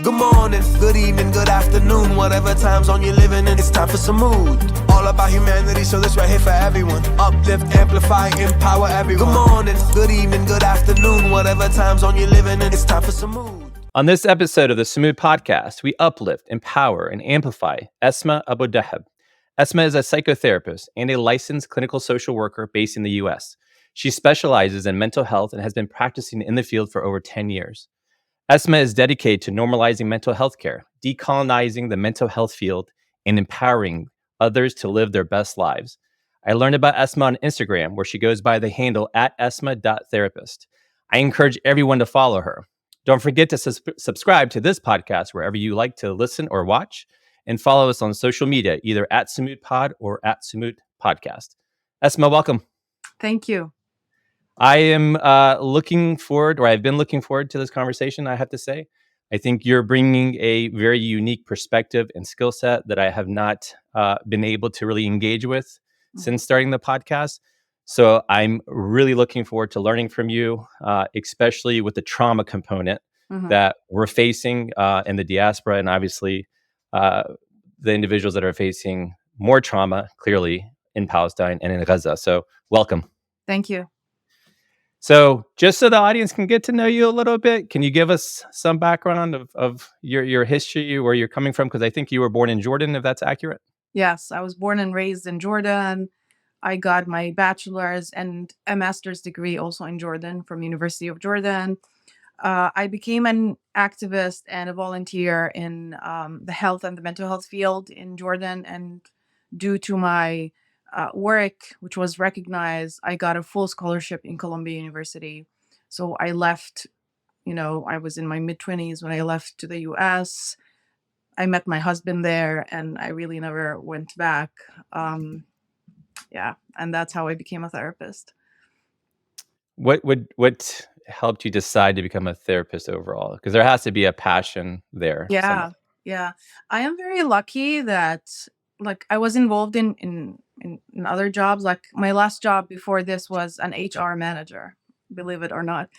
Good morning, good evening, good afternoon, whatever time zone you're living in, it's time for some mood. All about humanity, so this right here for everyone. Uplift, amplify, empower everyone. Good morning, good evening, good afternoon, whatever time zone you're living in, it's time for some mood. On this episode of the Samud podcast, we uplift, empower, and amplify Asma Abu-Dahab. Asma is a psychotherapist and a licensed clinical social worker based in the U.S. She specializes in mental health and has been practicing in the field for over 10 years. Asma is dedicated to normalizing mental health care, decolonizing the mental health field, and empowering others to live their best lives. I learned about Asma on Instagram, where she goes by the handle @asma.therapist. I encourage everyone to follow her. Don't forget to subscribe to this podcast wherever you like to listen or watch, and follow us on social media, either @SamudPod or @SamudPodcast. Asma, welcome. Thank you. I am looking forward, or I've been looking forward to this conversation, I have to say. I think you're bringing a very unique perspective and skill set that I have not been able to really engage with since starting the podcast. So I'm really looking forward to learning from you, especially with the trauma component that we're facing in the diaspora, and obviously the individuals that are facing more trauma, clearly, in Palestine and in Gaza. So welcome. Thank you. So just so the audience can get to know you a little bit, can you give us some background of your history, where you're coming from? Because I think you were born in Jordan, if that's accurate. Yes, I was born and raised in Jordan. I got my bachelor's and a master's degree also in Jordan from University of Jordan. I became an activist and a volunteer in the health and the mental health field in Jordan. And due to my work, which was recognized, I got a full scholarship in Columbia University. So I left, I was in my mid-20s when I left to the US. I met my husband there and I really never went back. And that's how I became a therapist. What helped you decide to become a therapist overall? Because there has to be a passion there. Yeah. I am very lucky that I was involved in other jobs. Like my last job before this was an HR manager, believe it or not.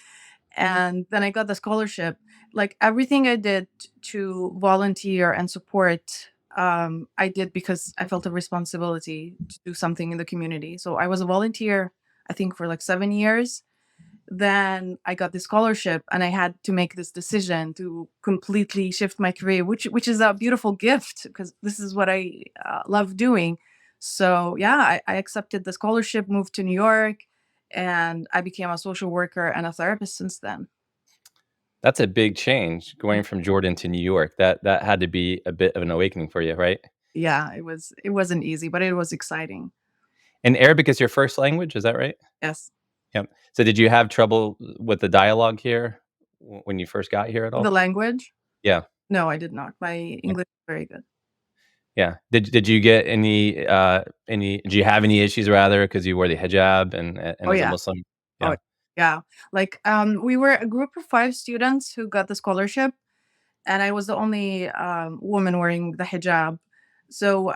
And then I got the scholarship. Like everything I did to volunteer and support, I did because I felt a responsibility to do something in the community. So I was a volunteer, I think, for 7 years. Then I got the scholarship and I had to make this decision to completely shift my career, which is a beautiful gift because this is what I love doing. So yeah, I accepted the scholarship, moved to New York, and I became a social worker and a therapist since then. That's a big change, going from Jordan to New York. That had to be a bit of an awakening for you, right? Yeah, it wasn't easy, but it was exciting. And Arabic is your first language, is that right? Yes. Yep. So did you have trouble with the dialogue here when you first got here at all? The language? Yeah. No, I did not. My English is very good. Yeah. Did you get any did you have any issues rather because you wore the hijab and Oh, as a yeah. Muslim? Oh, yeah. We were a group of 5 students who got the scholarship, and I was the only woman wearing the hijab. So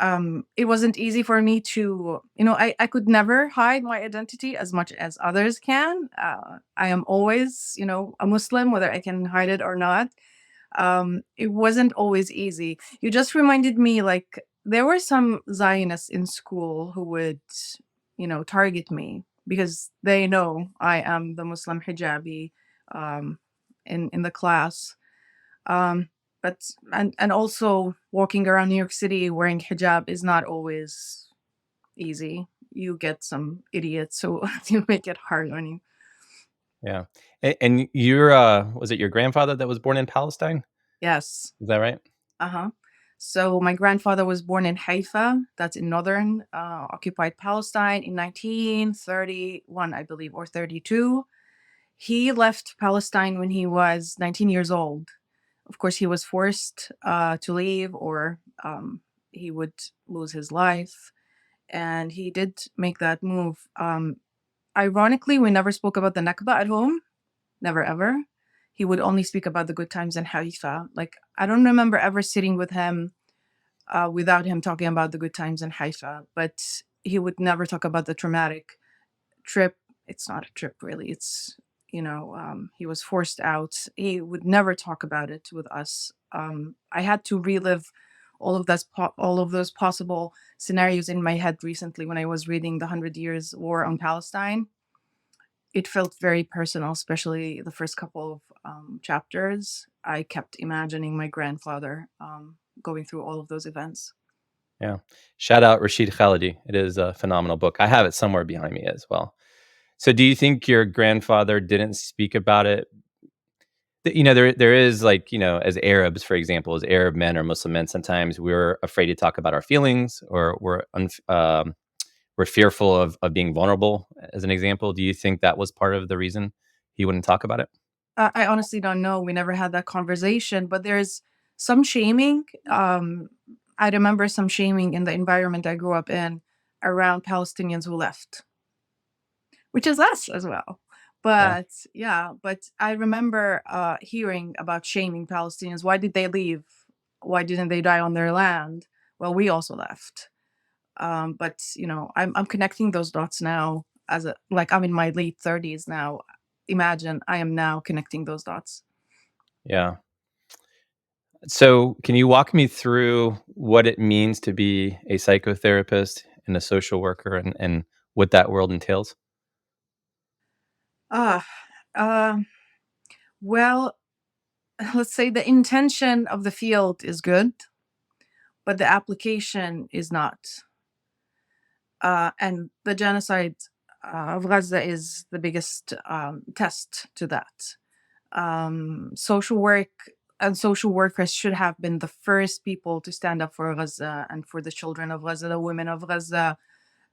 it wasn't easy for me to, I could never hide my identity as much as others can. I am always, a Muslim, whether I can hide it or not. It wasn't always easy. You just reminded me, there were some Zionists in school who would, target me because they know I am the Muslim hijabi in the class. But and also walking around New York City wearing hijab is not always easy. You get some idiots who you make it hard on you. Yeah. And your was it your grandfather that was born in Palestine? Yes. Is that right? Uh-huh. So my grandfather was born in Haifa, that's in northern occupied Palestine in 1931, I believe, or 32. He left Palestine when he was 19 years old. Of course, he was forced to leave, or he would lose his life. And he did make that move. Ironically, we never spoke about the Nakba at home. Never, ever. He would only speak about the good times in Haifa. I don't remember ever sitting with him without him talking about the good times in Haifa. But he would never talk about the traumatic trip. It's not a trip, really. It's he was forced out. He would never talk about it with us. I had to relive all of those possible scenarios in my head recently when I was reading the Hundred Years War on Palestine. It felt very personal, especially the first couple of chapters. I kept imagining my grandfather going through all of those events. Yeah. Shout out Rashid Khalidi. It is a phenomenal book. I have it somewhere behind me as well. So do you think your grandfather didn't speak about it? There is, like, as Arabs, for example, as Arab men or Muslim men, sometimes we're afraid to talk about our feelings, or we're fearful of being vulnerable, as an example. Do you think that was part of the reason he wouldn't talk about it? I honestly don't know. We never had that conversation, but there's some shaming. I remember some shaming in the environment I grew up in around Palestinians who left, which is us as well. Yeah. But yeah, but I remember hearing about shaming Palestinians. Why did they leave? Why didn't they die on their land? Well, we also left. But I'm connecting those dots now, like I'm in my late 30s now. Imagine I am now connecting those dots. Yeah. So can you walk me through what it means to be a psychotherapist and a social worker, and what that world entails? Ah, um, well, let's say the intention of the field is good, but the application is not. And the genocide of Gaza is the biggest test to that. Social work and social workers should have been the first people to stand up for Gaza and for the children of Gaza, the women of Gaza,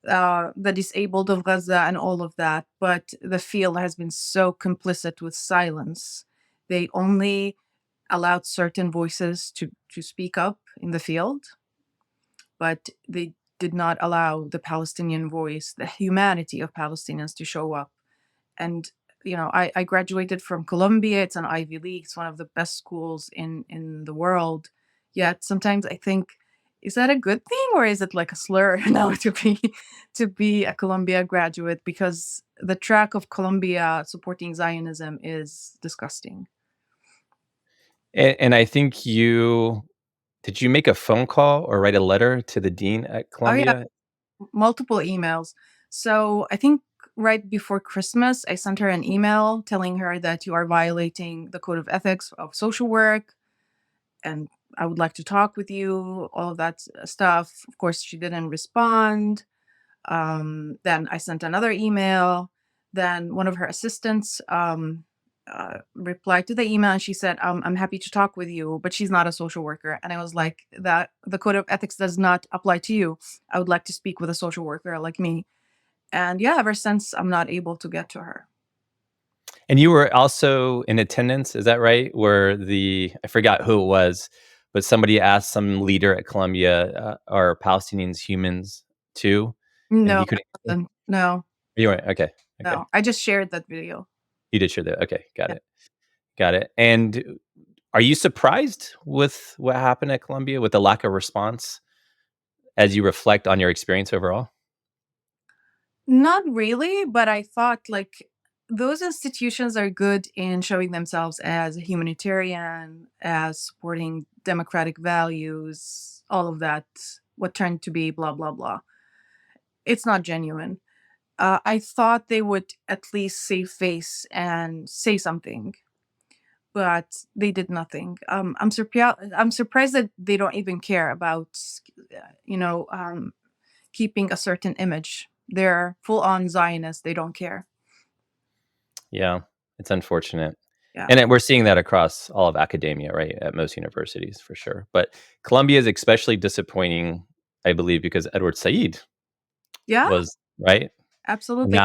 the disabled of Gaza, and all of that. But the field has been so complicit with silence. They only allowed certain voices to speak up in the field, but they did not allow the Palestinian voice, the humanity of Palestinians, to show up. And I graduated from Columbia. It's an Ivy League. It's one of the best schools in the world. Yet sometimes I think, is that a good thing, or is it like a slur now to be a Columbia graduate? Because the track of Columbia supporting Zionism is disgusting. And I think did you make a phone call or write a letter to the dean at Oh yeah, Columbia? multiple emails. So I think right before Christmas, I sent her an email telling her that you are violating the code of ethics of social work, and I would like to talk with you, all of that stuff. Of course, she didn't respond. Then I sent another email. Then one of her assistants replied to the email, and she said, I'm happy to talk with you, but she's not a social worker. And I was like, that the code of ethics does not apply to you. I would like to speak with a social worker like me. And yeah, ever since I'm not able to get to her. And you were also in attendance, is that right? Where I forgot who it was, but somebody asked some leader at Columbia, "Are Palestinians humans too?" And No, you couldn't. no, You weren't. Okay. Okay. no. I just shared that video. You did share that. Okay. Got Yeah. it. Got it. And are you surprised with what happened at Columbia, with the lack of response, as you reflect on your experience overall? Not really, but I thought like those institutions are good in showing themselves as humanitarian, as supporting democratic values, all of that, what turned to be blah, blah, blah. It's not genuine. I thought they would at least save face and say something, but they did nothing. I'm surprised that they don't even care about, you know, um, keeping a certain image. They're full on Zionists. They don't care. Yeah, it's unfortunate. Yeah. And we're seeing that across all of academia, right? At most universities, for sure. But Columbia is especially disappointing, I believe, because Edward Said Yeah, was right. And absolutely.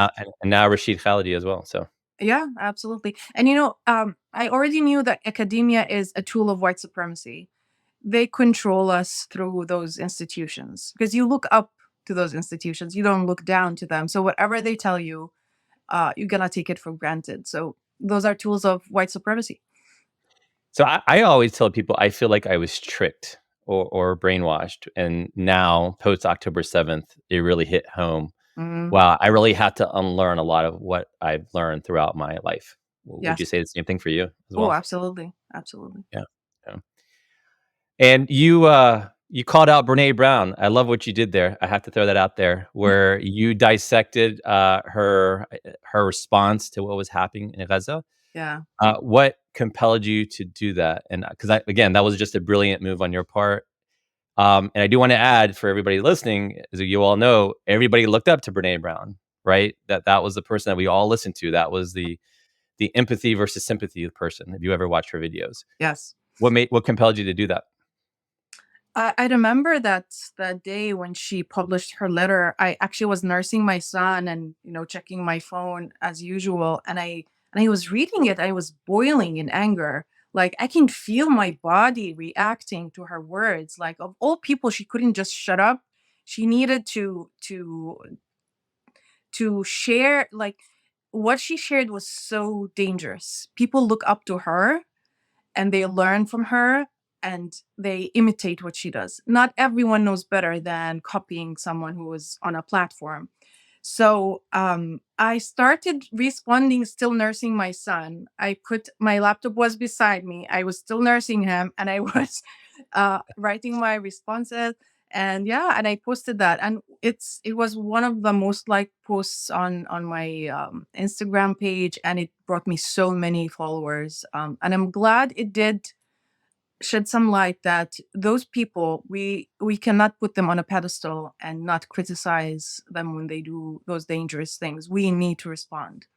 now Rashid Khalidi as well. So Yeah, absolutely. And I already knew that academia is a tool of white supremacy. They control us through those institutions because you look up to those institutions. You don't look down to them. So whatever they tell you, you're gonna take it for granted. So those are tools of white supremacy. I always tell people I feel like I was tricked or brainwashed, and now post October 7th, it really hit home. Mhm. Wow, I really had to unlearn a lot of what I've learned throughout my life. Would you Yes. say the same thing for you as Oh, well? absolutely. Absolutely. Yeah. Yeah. And you called out Brene Brown. I love what you did there. I have to throw that out there, where you dissected her response to what was happening in Gaza. Yeah. What compelled you to do that? And because again, that was just a brilliant move on your part. And I do want to add for everybody listening, as you all know, everybody looked up to Brene Brown, right? That was the person that we all listened to. That was the empathy versus sympathy person. If you ever watched her videos, Yes. what compelled you to do that? I remember that day when she published her letter. I actually was nursing my son and checking my phone as usual, and I was reading it. I was boiling in anger. Like I can feel my body reacting to her words. Like of all people, she couldn't just shut up. She needed to share. Like what she shared was so dangerous. People look up to her and they learn from her and they imitate what she does. Not everyone knows better than copying someone who is on a platform. So I started responding, still nursing my son. I put my laptop was beside me. I was still nursing him, and I was writing my responses. And yeah, and I posted that, and it was one of the most liked posts on my Instagram page, and it brought me so many followers. And I'm glad it did shed some light that those people we cannot put them on a pedestal and not criticize them when they do those dangerous things. We need to respond.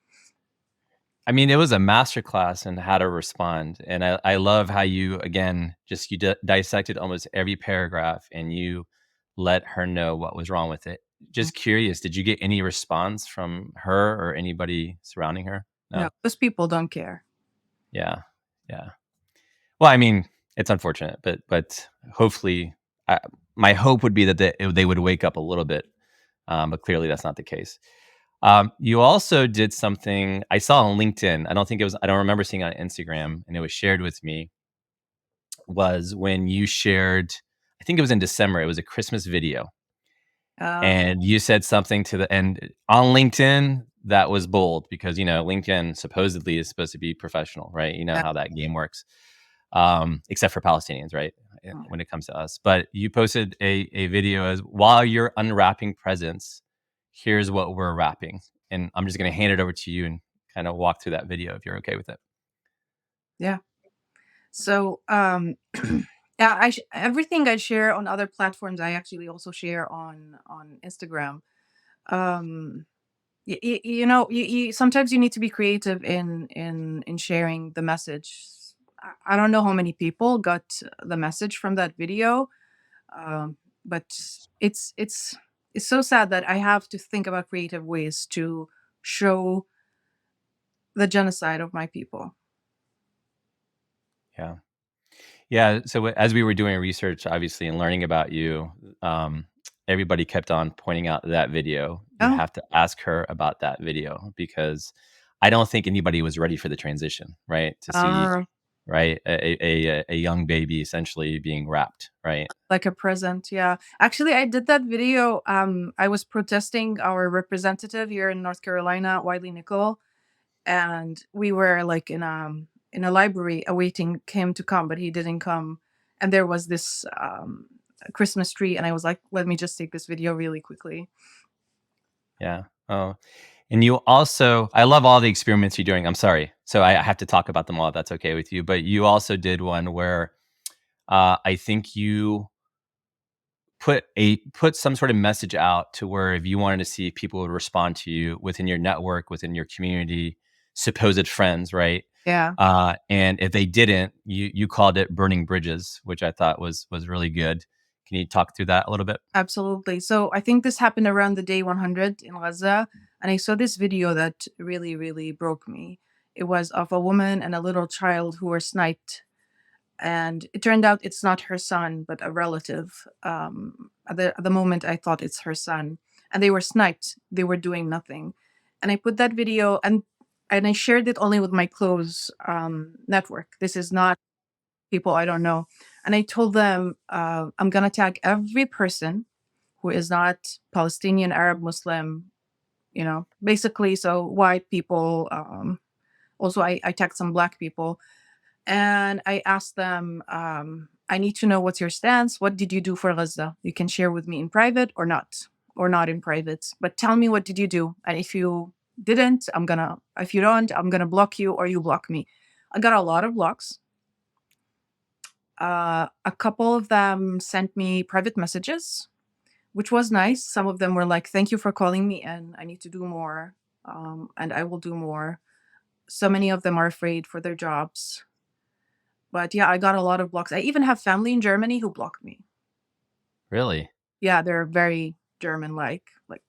I mean, it was a masterclass in how to respond, and I love how you again just dissected almost every paragraph, and you let her know what was wrong with it. Mm. Just curious, did you get any response from her or anybody surrounding her? No, No. those people don't care. Yeah. Yeah. Well, I mean, it's unfortunate, but hopefully, I, my hope would be that they would wake up a little bit, but clearly that's not the case. You also did something I saw on LinkedIn. I don't remember seeing it on Instagram, and it was shared with me. Was when you shared, I think it was in December. It was a Christmas video, uh, and you said something to the end on LinkedIn that was bold because LinkedIn supposedly is supposed to be professional, right? You know yeah. how that game works, except for Palestinians, right? Mm. When it comes to us, but you posted a video as while you're unwrapping presents, here's what we're wrapping, and I'm just going to hand it over to you and kind of walk through that video if you're okay with it. Yeah. So yeah, everything I share on other platforms I actually also share on Instagram. um you sometimes you need to be creative in sharing the message. I don't know how many people got the message from that video, um, but it's it's so sad that I have to think about creative ways to show the genocide of my people. Yeah. Yeah, so as we were doing research, obviously, and learning about you, everybody kept on pointing out that video. You Oh, have to ask her about that video because I don't think anybody was ready for the transition, right? To see, uh, right, a young baby essentially being wrapped, right? like a present, yeah. Actually, I did that video. I was protesting our representative here in North Carolina, Wiley Nickel, and we were like in a library awaiting him to come, but he didn't come. And there was this Christmas tree, and I was like, let me just take this video really quickly. Yeah. Oh, and you also, I love all the experiments you're doing. I'm sorry, so I have to talk about them all. If that's okay with you, but you also did one where I think you put some sort of message out to where if you wanted to see if people would respond to you within your network, within your community, supposed friends, right? Yeah, And if they didn't, you called it burning bridges, which I thought was really good. Can you talk through that a little bit? absolutely. So I think this happened around the day 100 in Gaza, and I saw this video that really, really broke me. It was of a woman and a little child who were sniped, and it turned out it's not her son but a relative. At the moment I thought it's her son, and they were sniped. They were doing nothing, and I put that video, and I shared it only with my close network. This is not people I don't know. And I told them, I'm gonna tag every person who is not Palestinian, Arab, Muslim, basically, so white people, Also, I text some Black people, and I asked them, I need to know what's your stance. What did you do for Gaza? You can share with me in private or not in private. But tell me, what did you do? And if you didn't, if you don't, I'm gonna block you or you block me. I got a lot of blocks. A couple of them sent me private messages, which was nice. Some of them were like, "Thank you for calling me in. I need to do more, and I will do more." So many of them are afraid for their jobs. But yeah, I got a lot of blocks. I even have family in Germany who blocked me. Really? Yeah, they're very German like. Like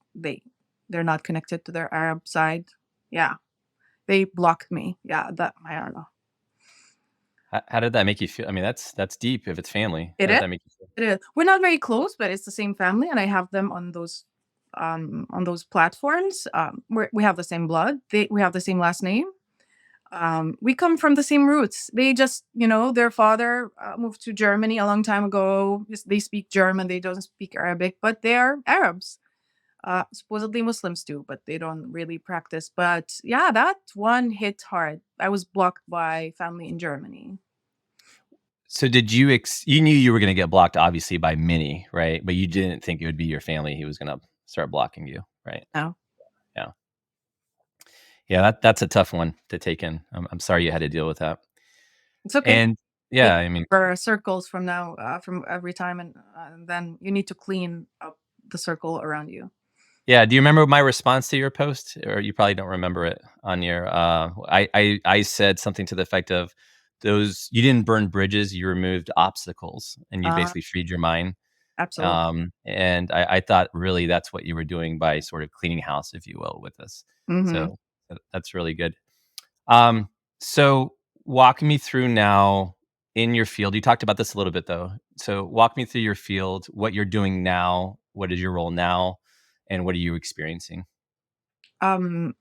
they're not connected to their Arab side. Yeah. They blocked me. Yeah, that I don't know. How did that make you feel? I mean, that's deep if it's family. It How did is. that make you feel? It is. We're not very close, but it's the same family, and I have them on those platforms. We have the same blood. We have the same last name. We come from the same roots. They just, their father moved to Germany a long time ago. They speak German. They don't speak Arabic, but they are Arabs. Supposedly Muslims too, but they don't really practice. But yeah, that one hit hard. I was blocked by family in Germany. So did you knew you were going to get blocked, obviously, by many, right? But you didn't think it would be your family who was going to start blocking you, right? No, Yeah. Yeah, that's a tough one to take in. I'm sorry you had to deal with that. it's okay. And They yeah, I mean, for circles from now, from every time, and then you need to clean up the circle around you. yeah. Do you remember my response to your post, or you probably don't remember it on your? I said something to the effect of, "Those you didn't burn bridges, you removed obstacles, and you Uh, basically freed your mind." Absolutely. And I thought really that's what you were doing by sort of cleaning house, if you will, with this. Hmm. So that's really good. Um, so walk me through now in your field. You talked about this a little bit though. So walk me through your field, what you're doing now, what is your role now, and what are you experiencing? Um,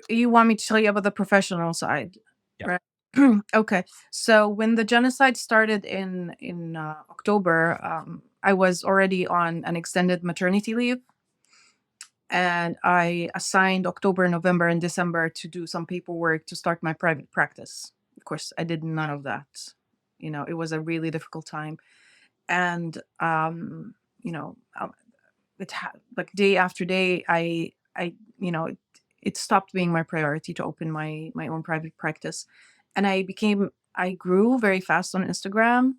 you want me to tell you about the professional side, Yeah. right? Okay. So when the genocide started in October, I was already on an extended maternity leave, and I assigned October, November, and December to do some paperwork to start my private practice. Of course, I did none of that. It was a really difficult time, and you know, um, like day after day, I, it stopped being my priority to open my own private practice, and I grew very fast on Instagram.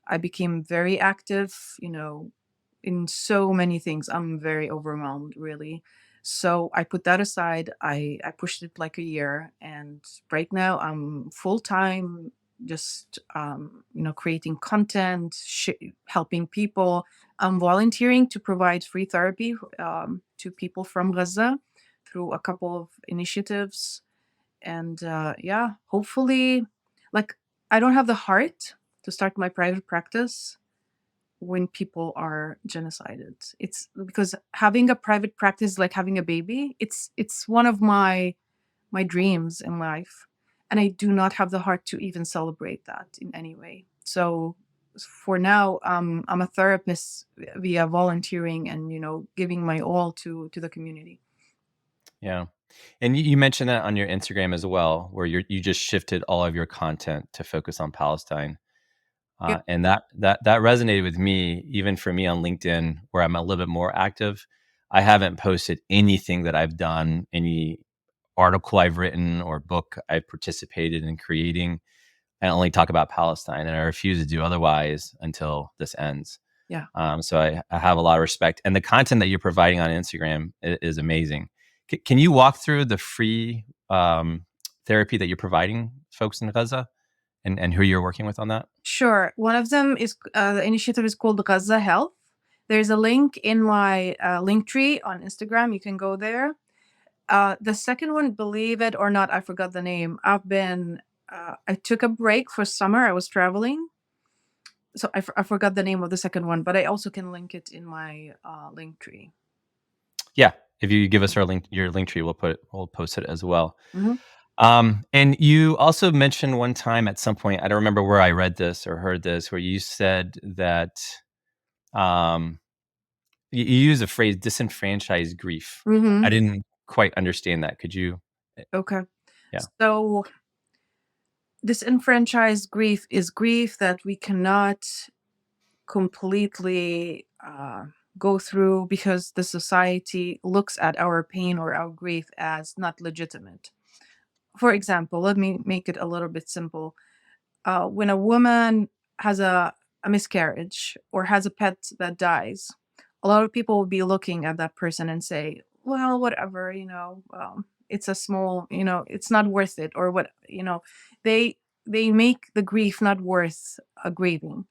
I became very active, in so many things. I'm very overwhelmed, really. So I put that aside. I pushed it like a year, and right now I'm full time, just creating content, helping people. I'm volunteering to provide free therapy to people from Gaza through a couple of initiatives, and yeah, hopefully, like I don't have the heart to start my private practice when people are genocided. It's because having a private practice is like having a baby. It's one of my dreams in life, and I do not have the heart to even celebrate that in any way. So for now, I'm a therapist via volunteering and giving my all to the community. Yeah. And you mentioned that on your Instagram as well, where you just shifted all of your content to focus on Palestine. Yeah. And that resonated with me, even for me on LinkedIn, where I'm a little bit more active. I haven't posted anything that I've done, any article I've written or book I've participated in creating. I only talk about Palestine, and I refuse to do otherwise until this ends. Yeah. So I have a lot of respect, and the content that you're providing on Instagram is amazing. Can you walk through the free therapy that you're providing folks in Gaza, and who you're working with on that? Sure. One of them is the initiative is called Gaza Health. There's a link in my link tree on Instagram. You can go there. The second one, believe it or not, I forgot the name. I took a break for summer. I was traveling. So I forgot the name of the second one, but I also can link it in my link tree. Yeah, if you give us your link tree, we'll post it as well. Hmm. And you also mentioned one time at some point, I don't remember where I read this or heard this, where you said that um, you use the phrase disenfranchised grief. I Hmm. didn't quite understand that. Could you? Okay. Yeah. So disenfranchised grief is grief that we cannot completely go through because the society looks at our pain or our grief as not legitimate. For example, let me make it a little bit simple. When a woman has a miscarriage or has a pet that dies, a lot of people will be looking at that person and say, well, whatever, it's a small, it's not worth it, or what, they they make the grief not worth a grieving.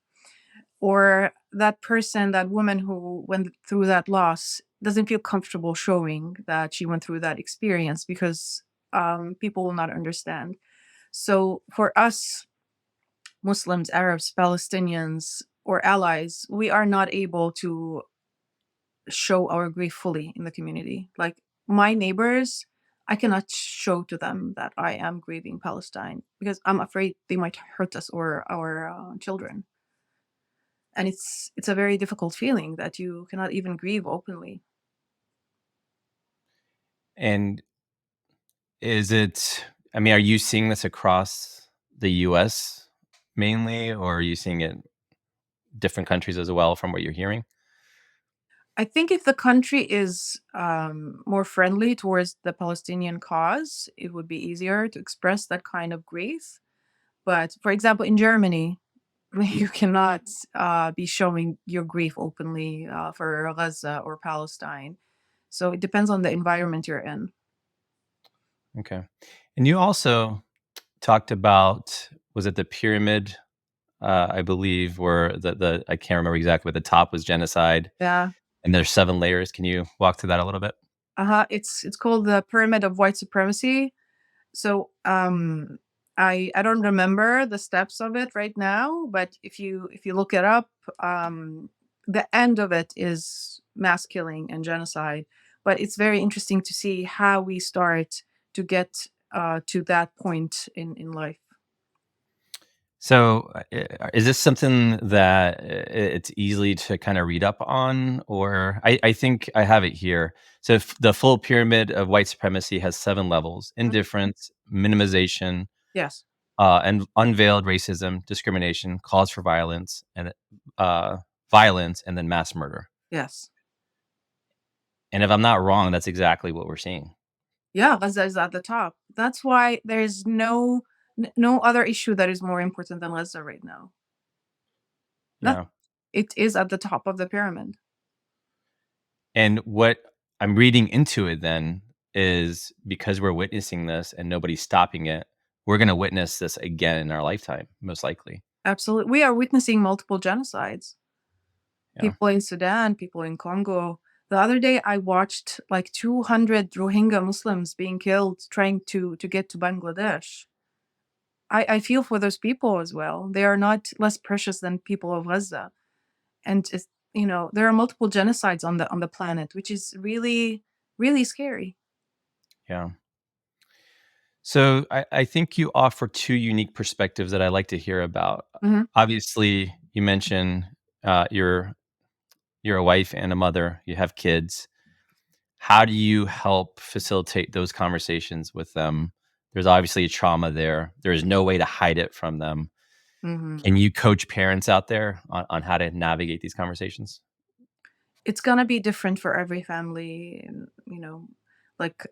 Or that person, that woman who went through that loss doesn't feel comfortable showing that she went through that experience because people will not understand. So for us, Muslims, Arabs, Palestinians, or allies, we are not able to show our grief fully in the community. Like my neighbors, I cannot show to them that I am grieving Palestine because I'm afraid they might hurt us or our children. And it's a very difficult feeling that you cannot even grieve openly. And is it, I mean, are you seeing this across the US mainly, or are you seeing it different countries as well from what you're hearing? I think if the country is more friendly towards the Palestinian cause, it would be easier to express that kind of grief. But for example, in Germany, you cannot be showing your grief openly for Gaza or Palestine. So it depends on the environment you're in. Okay. And you also talked about, was it the pyramid? I believe where the I can't remember exactly, but the top was genocide, Yeah. and there's 7 layers. Can you walk through that a little bit? Uh-huh. It's called the pyramid of white supremacy. So I don't remember the steps of it right now, but if you look it up, the end of it is mass killing and genocide. But it's very interesting to see how we start to get to that point in life. So, is this something that it's easily to kinda read up on? Or I think I have it here. So, the full pyramid of white supremacy has 7 levels: Mhm. indifference, minimization, Yes, and unveiled racism, discrimination, cause for uh, violence, and then mass murder. yes. And if I'm not wrong, that's exactly what we're seeing. Yeah, Gaza is at the top. That's why there's no other issue that is more important than Gaza right now. That Yeah. it is at the top of the pyramid. And what I'm reading into it then is because we're witnessing this and nobody's stopping it, we're gonna witness this again in our lifetime, most likely. Absolutely. We are witnessing multiple genocides. Yeah. People in Sudan, people in Congo. The other day I watched like 200 Rohingya Muslims being killed trying to get to Bangladesh. I feel for those people as well. They are not less precious than people of Gaza. And it's, there are multiple genocides on the planet, which is really, really scary. Yeah. So I think you offer 2 unique perspectives that I like to hear about. Mhm. Obviously, you mentioned, you're a wife and a mother, you have kids. How do you help facilitate those conversations with them? There's obviously a trauma there. There's no way to hide it from them. Mhm. Can you coach parents out there on how to navigate these conversations? It's gonna be different for every family, and, like,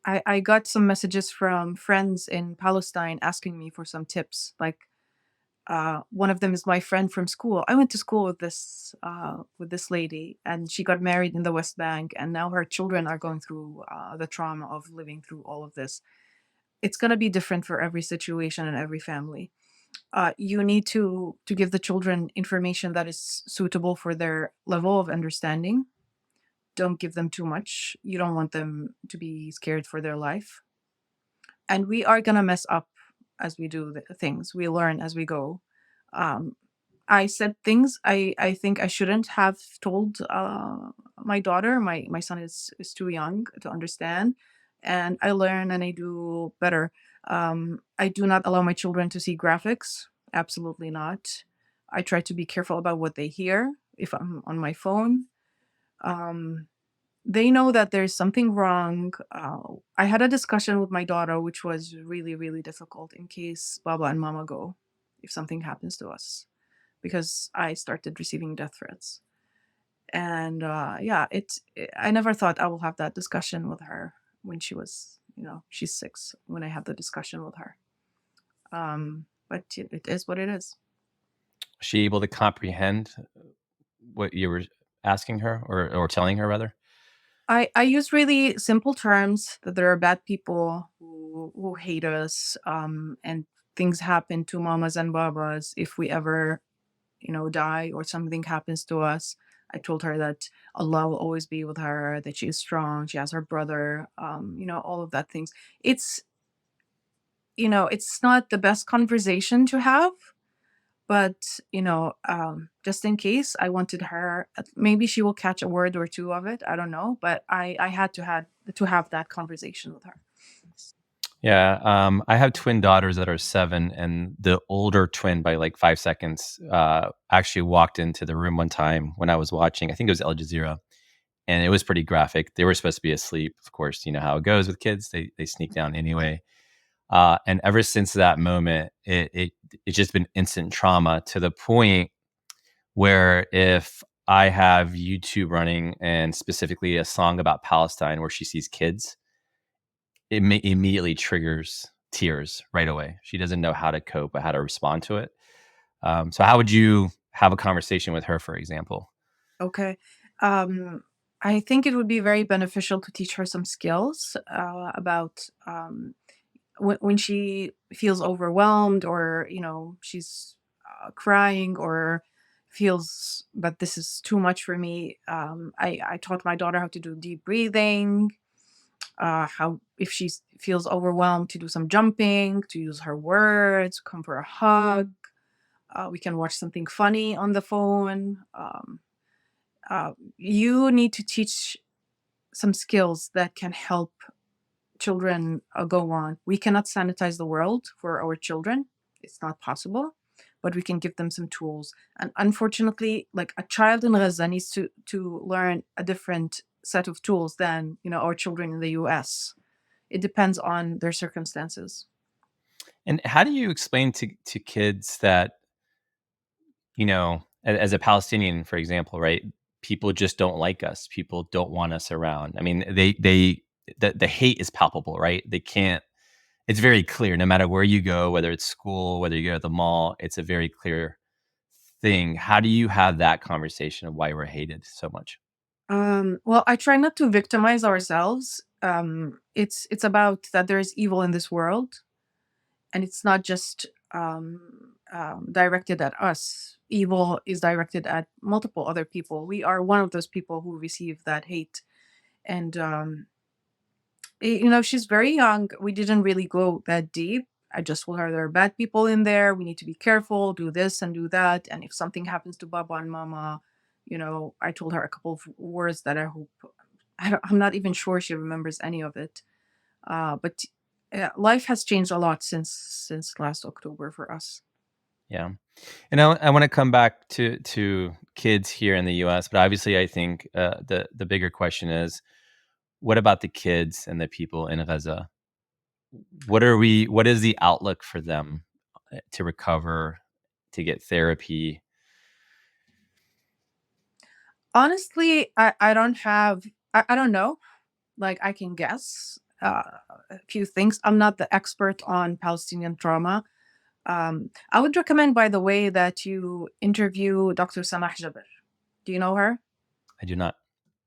I got some messages from friends in Palestine asking me for some tips. Like, one of them is my friend from school. I went to school with this lady, and she got married in the West Bank, and now her children are going through the trauma of living through all of this. It's gonna be different for every situation and every family. You need to give the children information that is suitable for their level of understanding. Don't give them too much. You don't want them to be scared for their life. And we are gonna mess up as we do the things. We learn as we go. Um, I said things I think I shouldn't have told my daughter. My son is too young to understand, and I learn and I do better. I do not allow my children to see graphics. Absolutely not. I try to be careful about what they hear if I'm on my phone. Um, they know that there's something wrong. I had a discussion with my daughter, which was really, really difficult in case Baba and Mama go, if something happens to us, because I started receiving death threats. And yeah, I never thought I will have that discussion with her when she was, she's 6 when I had the discussion with her. But it is what it is. Was she able to comprehend what you were asking her or telling her rather? I use really simple terms that there are bad people who hate us, and things happen to mamas and babas if we ever, die or something happens to us. I told her that Allah will always be with her, that she is strong, she has her brother, all of that things. It's, it's not the best conversation to have, but just in case, I wanted her, maybe she will catch a word or two of it, I don't know, but I had to have that conversation with her. Yeah, I have twin daughters that are 7, and the older twin by like 5 seconds actually walked into the room one time when I was watching. I think it was Al Jazeera, and it was pretty graphic. They were supposed to be asleep, of course. You know how it goes with kids; they sneak down anyway. And ever since that moment, it's just been instant trauma to the point where if I have YouTube running and specifically a song about Palestine where she sees kids, it immediately triggers tears right away. She doesn't know how to cope or how to respond to it. So how would you have a conversation with her, for example? Okay. I think it would be very beneficial to teach her some skills about when she feels overwhelmed, or she's crying, or feels that this is too much for me. I taught my daughter how to do deep breathing, how if she feels overwhelmed, to do some jumping, to use her words, come for a hug. We can watch something funny on the phone. You need to teach some skills that can help children go on. We cannot sanitize the world for our children. It's not possible, but we can give them some tools. And unfortunately, like a child in Gaza needs to learn a different set of tools than our children in the U.S. It depends on their circumstances. And how do you explain to kids that, as a Palestinian, for example, right? People just don't like us. People don't want us around. I mean, the hate is palpable, right? They can't. It's very clear. No matter where you go, whether it's school, whether you go to the mall, it's a very clear thing. How do you have that conversation of why we're hated so much? Well, I try not to victimize ourselves. It's about that there is evil in this world, and it's not just directed at us. Evil is directed at multiple other people. We are one of those people who receive that hate. And she's very young. We didn't really go that deep. I just told her there are bad people in there. We need to be careful, do this and do that. And if something happens to Baba and Mama, I told her a couple of words that I hope, I'm not even sure she remembers any of it. But life has changed a lot since last October for us. Yeah. And I want to come back to kids here in the U.S., but obviously, I think the bigger question is, what about the kids and the people in Gaza? What is the outlook for them to recover, to get therapy? Honestly, I don't have, I don't know. Like, I can guess a few things. I'm not the expert on Palestinian trauma. I would recommend, by the way, that you interview Dr. Samah Jabir. Do you know her? I do not.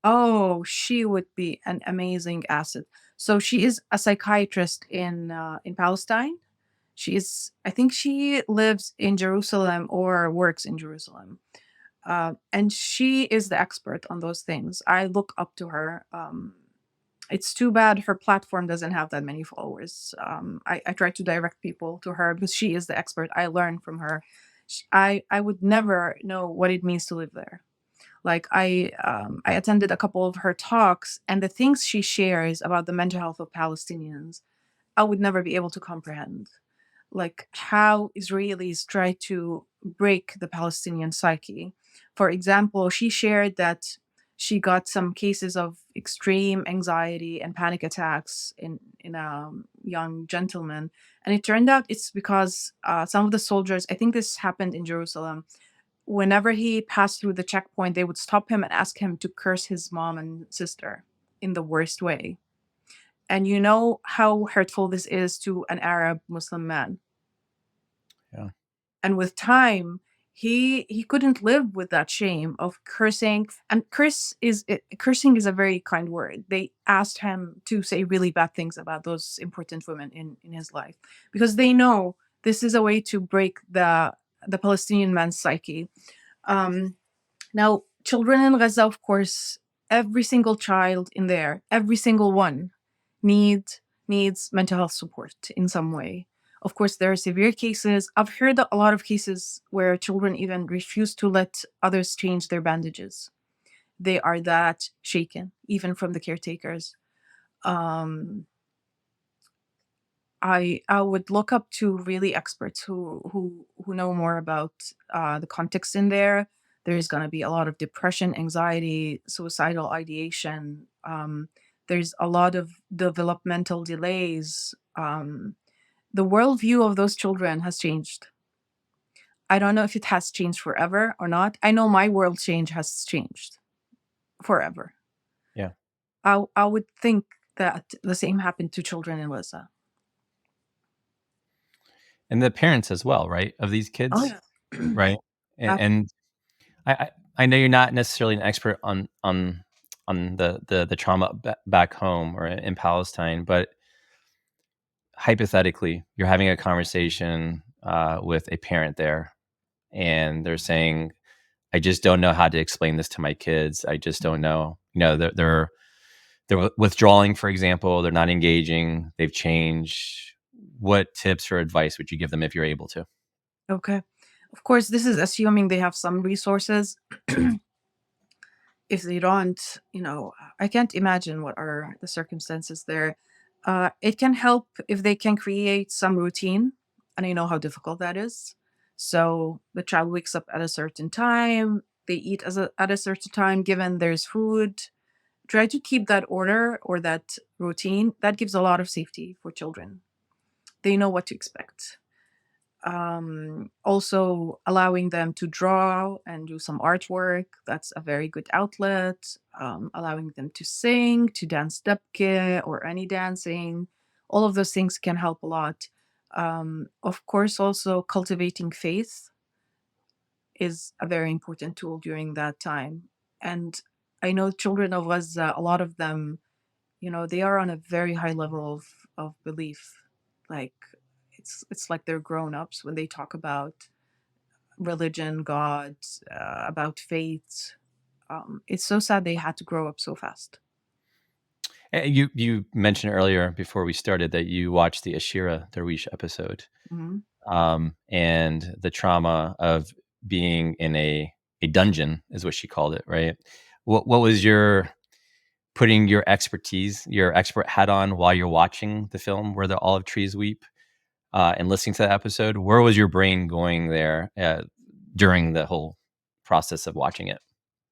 Oh, she would be an amazing asset. So she is a psychiatrist in Palestine. She is, I think she lives in Jerusalem or works in Jerusalem. And she is the expert on those things. I look up to her. It's too bad her platform doesn't have that many followers. I try to direct people to her because she is the expert. I learn from her. I would never know what it means to live there. Like, I attended a couple of her talks, and the things she shares about the mental health of Palestinians, I would never be able to comprehend. Like how Israelis try to break the Palestinian psyche. For example, she shared that she got some cases of extreme anxiety and panic attacks in a young gentleman. And it turned out it's because some of the soldiers, I think this happened in Jerusalem, whenever he passed through the checkpoint, they would stop him and ask him to curse his mom and sister in the worst way. And you know how hurtful this is to an Arab Muslim man. Yeah. And with time, he couldn't live with that shame of cursing. And cursing is a very kind word. They asked him to say really bad things about those important women in his life, because they know this is a way to break the Palestinian man's psyche. Now, children in Gaza, of course, every single child in there, every single one needs mental health support in some way. Of course, there are severe cases. I've heard a lot of cases where children even refuse to let others change their bandages. They are that shaken, even from the caretakers. Um, I would look up to really experts who know more about the context in there. There's going to be a lot of depression, anxiety, suicidal ideation. There's a lot of developmental delays. The worldview of those children has changed. I don't know if it has changed forever or not. I know my world has changed forever. Yeah. I would think that the same happened to children in Gaza. And the parents as well, right? Of these Oh kids, yeah. right? And I know you're not necessarily an expert on the trauma back home or in Palestine, but hypothetically, you're having a conversation with a parent there, and they're saying, "I just don't know how to explain this to my kids. I just don't know." You know, they're withdrawing, for example. They're not engaging. They've changed. What tips or advice would you give them if you're able to? Okay. Of course, this is assuming they have some resources. If they don't, I can't imagine what are the circumstances there. It can help if they can create some routine, and I know how difficult that is. So the child wakes up at a certain time, they eat at a certain time, given there's food. Try to keep that order or that routine. That gives a lot of safety for children. They know what to expect. Also allowing them to draw and do some artwork, that's a very good outlet. Allowing them to sing, to dance debke or any dancing, all of those things can help a lot. Of course, also cultivating faith is a very important tool during that time. And I know children of Gaza, a lot of them, they are on a very high level of belief. Like it's like they're grown-ups when they talk about religion, God, about faith. It's so sad they had to grow up so fast. You mentioned earlier before we started that you watched the Ashira Darwish episode, Hmm. and the trauma of being in a dungeon is what she called it, right? What was your putting your expertise, your expert hat on while you're watching the film Where the Olive Trees Weep, and listening to that episode? Where was your brain going there during the whole process of watching it?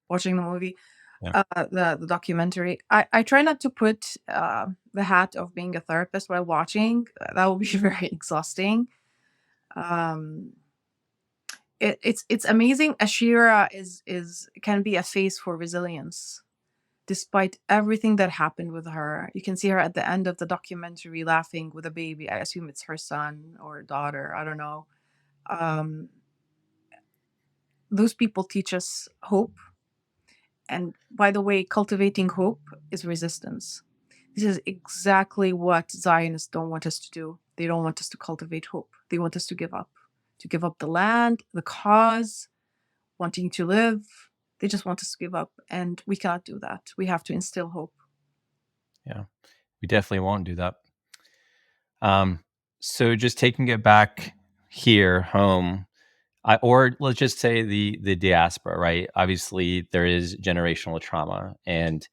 Watching the movie, Yeah. the documentary, I try not to put the hat of being a therapist while watching. That will be very exhausting. Um, it's amazing. Ashira is can be a face for resilience. Despite everything that happened with her, you can see her at the end of the documentary laughing with a baby. I assume it's her son or daughter. I don't know. Um, those people teach us hope. And by the way, cultivating hope is resistance. This is exactly what Zionists don't want us to do. They don't want us to cultivate hope. They want us to give up the land, the cause, wanting to live. They just want us to give up. And we cannot do that. We have to instill hope. Yeah, we definitely won't do that. So just taking it back here home, or let's just say the diaspora, right? Obviously, there is generational trauma, and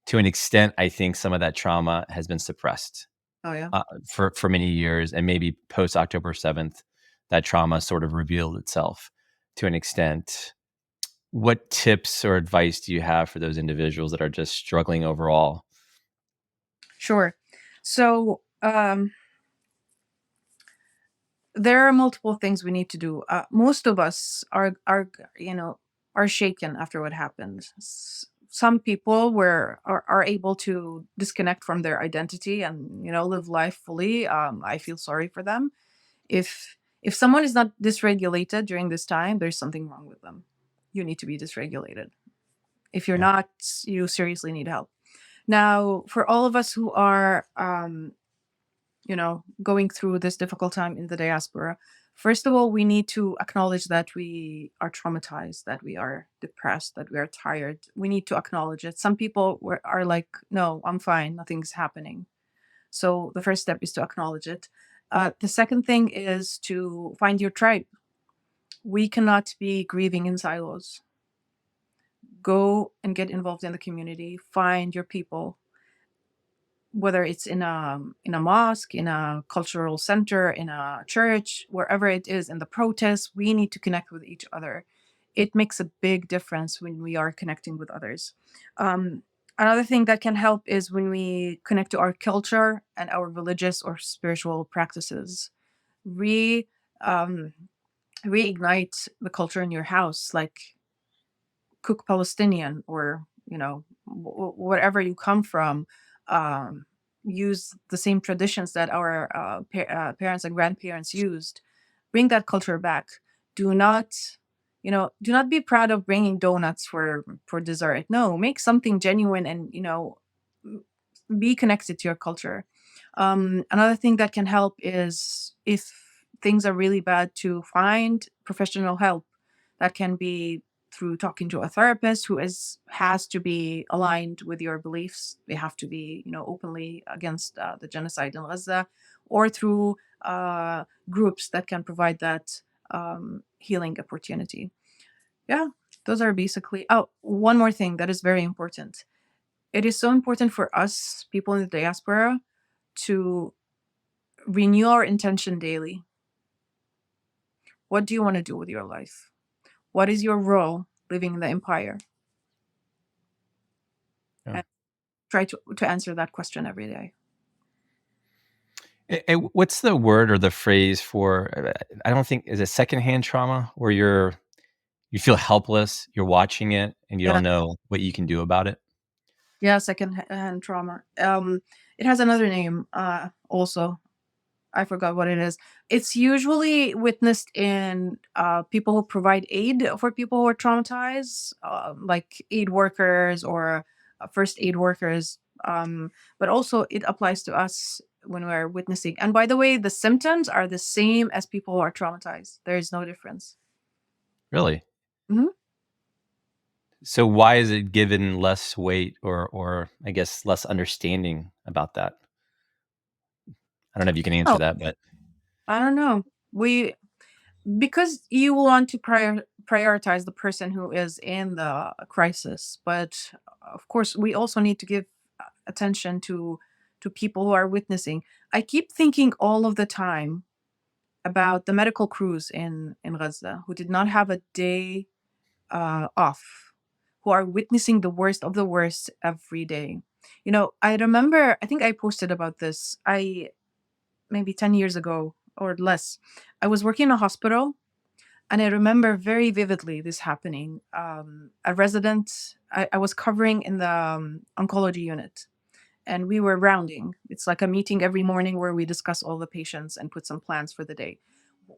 to an extent, I think some of that trauma has been suppressed Oh, yeah. for many years, and maybe post October 7th, that trauma sort of revealed itself to an extent. What tips or advice do you have for those individuals that are just struggling overall? Sure. So there are multiple things we need to do. Most of us are shaken after what happened. Some people are able to disconnect from their identity and live life fully. I feel sorry for them. If someone is not dysregulated during this time, there's something wrong with them. You need to be dysregulated. If you're Yeah. not, you seriously need help. Now, for all of us who are going through this difficult time in the diaspora, first of all, we need to acknowledge that we are traumatized, that we are depressed, that we are tired. We need to acknowledge it. Some people are like, no, I'm fine, nothing's happening. So the first step is to acknowledge it. The second thing is to find your tribe. We cannot be grieving in silos. Go and get involved in the community, find your people, whether it's in a mosque, in a cultural center, in a church, wherever it is, in the protests. We need to connect with each other. It makes a big difference when we are connecting with others. Another thing that can help is when we connect to our culture and our religious or spiritual practices. Re um, Reignite the culture in your house, like cook Palestinian, or whatever you come from. um, Use the same traditions that our parents and grandparents used. Bring that culture back. Do not do not be proud of bringing donuts for dessert. No, make something genuine, and m- be connected to your culture. Another thing that can help is, if things are really bad, to find professional help. That can be through talking to a therapist who has to be aligned with your beliefs. They have to be openly against the genocide in Gaza, or through groups that can provide that healing opportunity. Yeah, those are basically. Oh, one more thing that is very important. It is so important for us, people in the diaspora, to renew our intention daily. What do you want to do with your life? What is your role living in the empire? Yeah. And try to answer that question every day. What's the word or the phrase for? I don't think, is it secondhand trauma, where you feel helpless, you're watching it, and you Yeah, don't know what you can do about it. yeah, second-hand trauma. It has another name. Also, I forgot what it is. It's usually witnessed in people who provide aid for people who are traumatized, like aid workers or first aid workers. But also, it applies to us when we're witnessing. And by the way, the symptoms are the same as people who are traumatized. There is no difference. Really? Mhm. So why is it given less weight, or I guess less understanding about that? I don't know if you can answer Oh, that, but I don't know. We Because you want to prioritize the person who is in the crisis, but of course we also need to give attention to people who are witnessing. I keep thinking all of the time about the medical crews in Gaza, who did not have a day off, who are witnessing the worst of the worst every day. I remember, I think I posted about this, I maybe 10 years ago or less. I was working in a hospital, and I remember very vividly this happening. A resident, I was covering in the oncology unit, and we were rounding. It's like a meeting every morning where we discuss all the patients and put some plans for the day.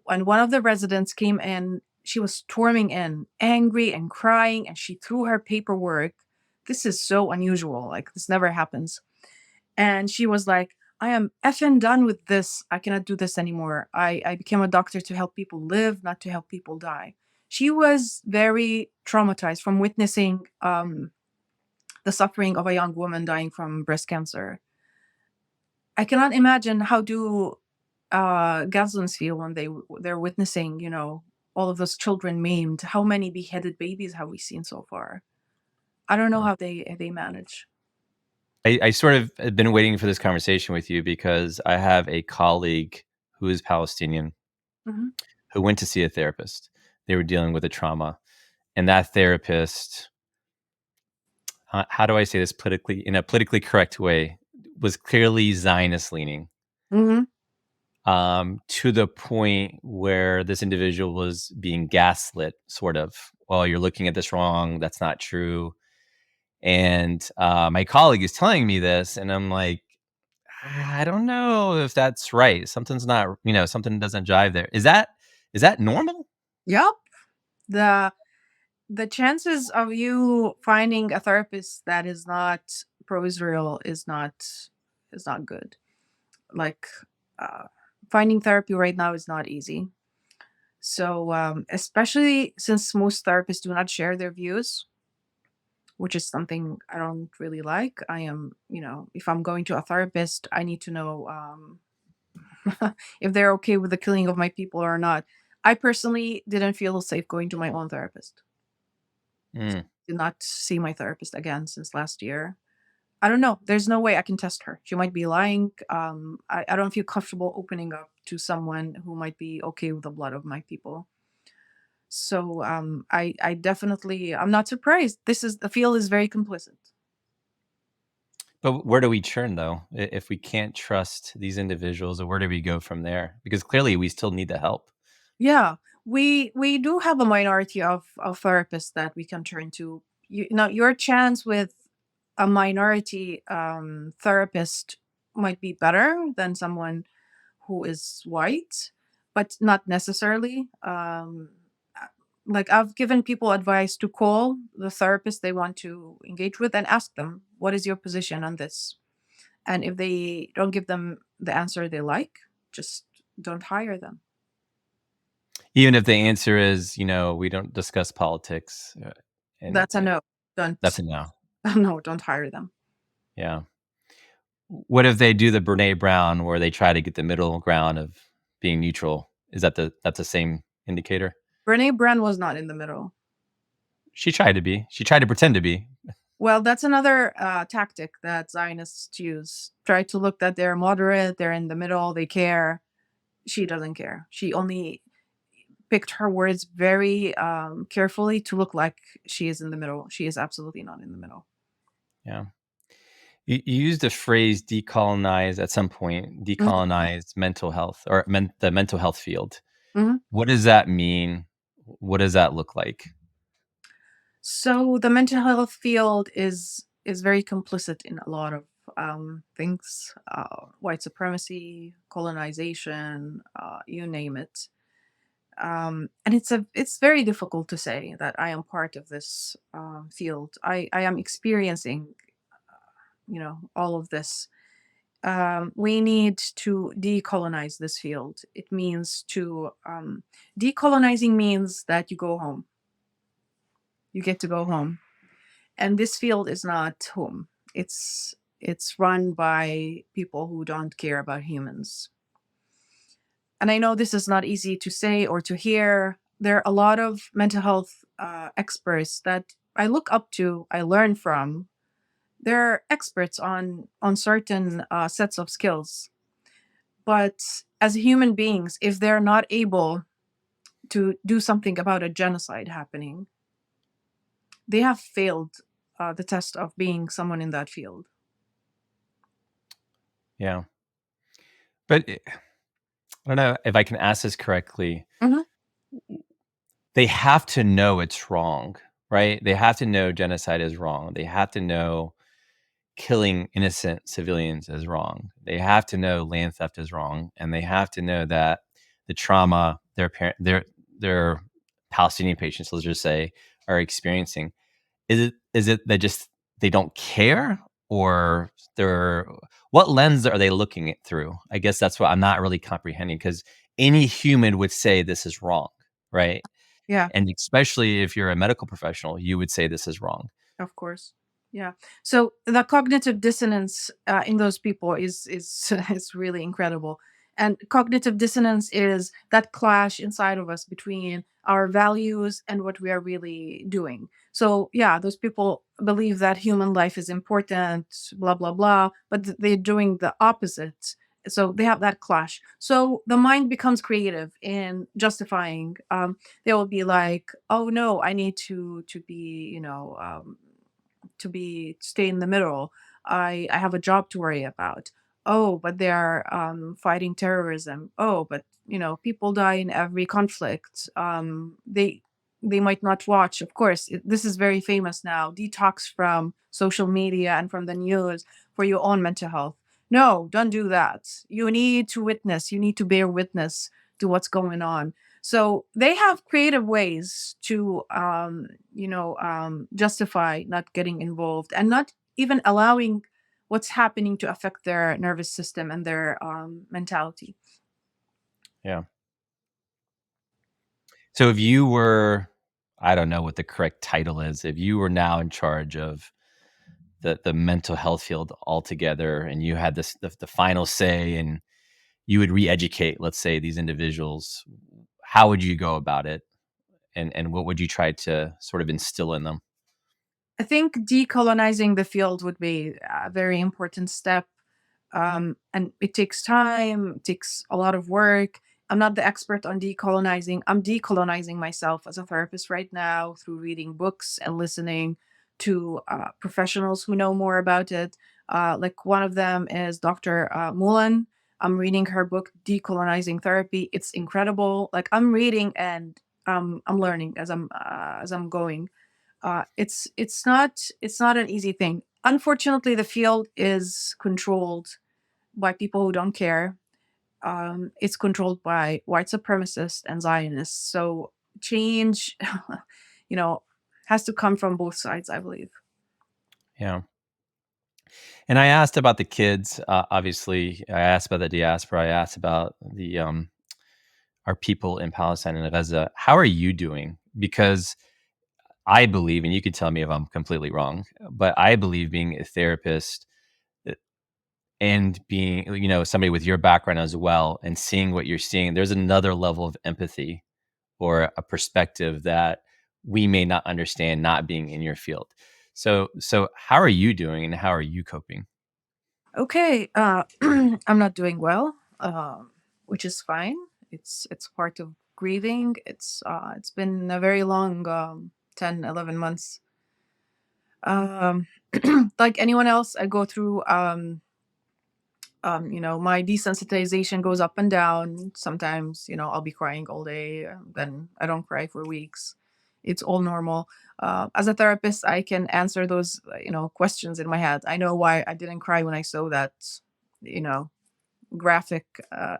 And one of the residents came in. She was storming in, angry and crying, and she threw her paperwork. This is so unusual. Like, this never happens. And she was like, I am effing done with this. I cannot do this anymore. I became a doctor to help people live, not to help people die. She was very traumatized from witnessing the suffering of a young woman dying from breast cancer. I cannot imagine how do Gazans feel when they're witnessing, all of those children maimed. How many beheaded babies have we seen so far? I don't know yeah. how they manage. I sort of have been waiting for this conversation with you because I have a colleague who is Palestinian Hmm. who went to see a therapist. They were dealing with a trauma, and that therapist, how do I say this in a politically correct way, was clearly Zionist leaning, Hmm. to the point where this individual was being gaslit, sort of. Well, you're looking at this wrong. That's not true. And my colleague is telling me this, and I'm like, I don't know if that's right. Something's not, something doesn't jive there. Is that normal? Yep. The the chances of you finding a therapist that is not pro-Israel is not good. Like, uh, finding therapy right now is not easy. So, especially since most therapists do not share their views, which is something I don't really like. I am, if I'm going to a therapist, I need to know if they're okay with the killing of my people or not. I personally didn't feel safe going to my own therapist. Mm. Did not see my therapist again since last year. I don't know. There's no way I can test her. She might be lying. I don't feel comfortable opening up to someone who might be okay with the blood of my people. So I definitely, I'm not surprised. The field is very complicit. But where do we turn, though? If we can't trust these individuals, where do we go from there? Because clearly we still need the help. Yeah, we do have a minority of therapists that we can turn to. Your chance with a minority therapist might be better than someone who is white, but not necessarily. Like, I've given people advice to call the therapist they want to engage with and ask them, what is your position on this? And if they don't give them the answer they like, just don't hire them. Even if the answer is, we don't discuss politics, and That's a no. that's Don't. a no. No, don't hire them. Yeah. What if they do the Brene Brown where they try to get the middle ground of being neutral? Is that's the same indicator? Brene Brown was not in the middle. She tried to be. She tried to pretend to be. Well, that's another tactic that Zionists use. Try to look that they're moderate, they're in the middle, they care. She doesn't care. She only picked her words very carefully to look like she is in the middle. She is absolutely not in the middle. Yeah. You used the phrase decolonize at some point, Mhm. decolonize mental health or the mental health field. Mhm. What does that mean? What does that look like? So the mental health field is very complicit in a lot of things, white supremacy, colonization, you name it. And it's very difficult to say that I am part of this field. I am experiencing, all of this. We need to decolonize this field. It means decolonizing means that you go home. You get to go home, and this field is not home. It's run by people who don't care about humans. And I know this is not easy to say or to hear. There are a lot of mental health experts that I look up to, I learn from. They're experts on certain sets of skills. But as human beings, if they're not able to do something about a genocide happening, they have failed the test of being someone in that field. Yeah. But I don't know if I can ask this correctly. Mhm. They have to know it's wrong, right? They have to know genocide is wrong. They have to know killing innocent civilians is wrong. They have to know land theft is wrong, and they have to know that the trauma their Palestinian patients, let's just say, are experiencing. Is it that just they don't care, or they're what lens are they looking it through? I guess that's what I'm not really comprehending, because any human would say this is wrong, right? Yeah. And especially if you're a medical professional, you would say this is wrong. Of course. Yeah. So the cognitive dissonance in those people is is really incredible. And cognitive dissonance is that clash inside of us between our values and what we are really doing. So yeah, those people believe that human life is important, blah blah blah, but they're doing the opposite. So they have that clash. So the mind becomes creative in justifying. They will be like, "Oh no, I need to be, to be stay in the middle. I have a job to worry about. Oh, but they're fighting terrorism. Oh, but people die in every conflict. They might not watch. Of course, this is very famous now. Detox from social media and from the news for your own mental health. No, don't do that. You need to witness. You need to bear witness to what's going on. So they have creative ways to, justify not getting involved and not even allowing what's happening to affect their nervous system and their mentality. Yeah. So if you were, I don't know what the correct title is, if you were now in charge of the mental health field altogether, and you had the final say, and you would re-educate, let's say, these individuals, how would you go about it, and what would you try to sort of instill in them? I think decolonizing the field would be a very important step. And it takes time, it takes a lot of work. I'm not the expert on decolonizing. I'm decolonizing myself as a therapist right now through reading books and listening to professionals who know more about it. Like one of them is Dr. Mullen. I'm reading her book, Decolonizing Therapy. It's incredible. Like I'm reading and I'm learning as I'm going. It's not an easy thing. Unfortunately, the field is controlled by people who don't care. It's controlled by white supremacists and Zionists. So change, you know, has to come from both sides, I believe. Yeah. And I asked about the kids. Obviously, I asked about the diaspora. I asked about the our people in Palestine and Gaza. How are you doing? Because I believe, and you could tell me if I'm completely wrong, but I believe being a therapist, uh, and being, somebody with your background as well, and seeing what you're seeing, there's another level of empathy or a perspective that we may not understand, not being in your field. So how are you doing, and how are you coping? Okay, I'm not doing well, which is fine. It's part of grieving. It's been a very long 10, 11 months. Um, like anyone else, I go through my desensitization goes up and down. Sometimes, I'll be crying all day, then I don't cry for weeks. It's all normal. As a therapist, I can answer those, questions in my head. I know why I didn't cry when I saw that, you know, graphic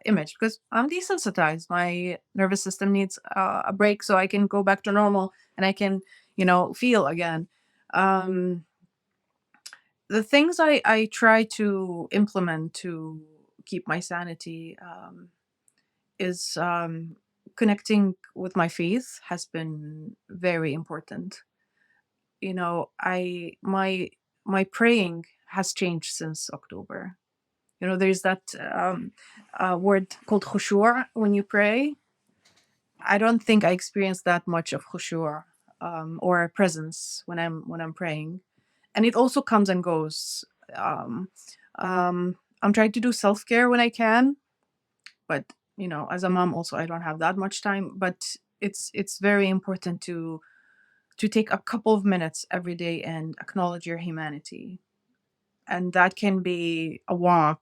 image because I'm desensitized. My nervous system needs a break so I can go back to normal and I can, feel again. Um, the things I try to implement to keep my sanity is connecting with my faith has been very important. My praying has changed since October. There's that word called khushur when you pray. I don't think I experienced that much of khushur or presence when I'm praying, and it also comes and goes. Um, I'm trying to do self care when I can, but as a mom, also I don't have that much time. But it's very important to take a couple of minutes every day and acknowledge your humanity, and that can be a walk.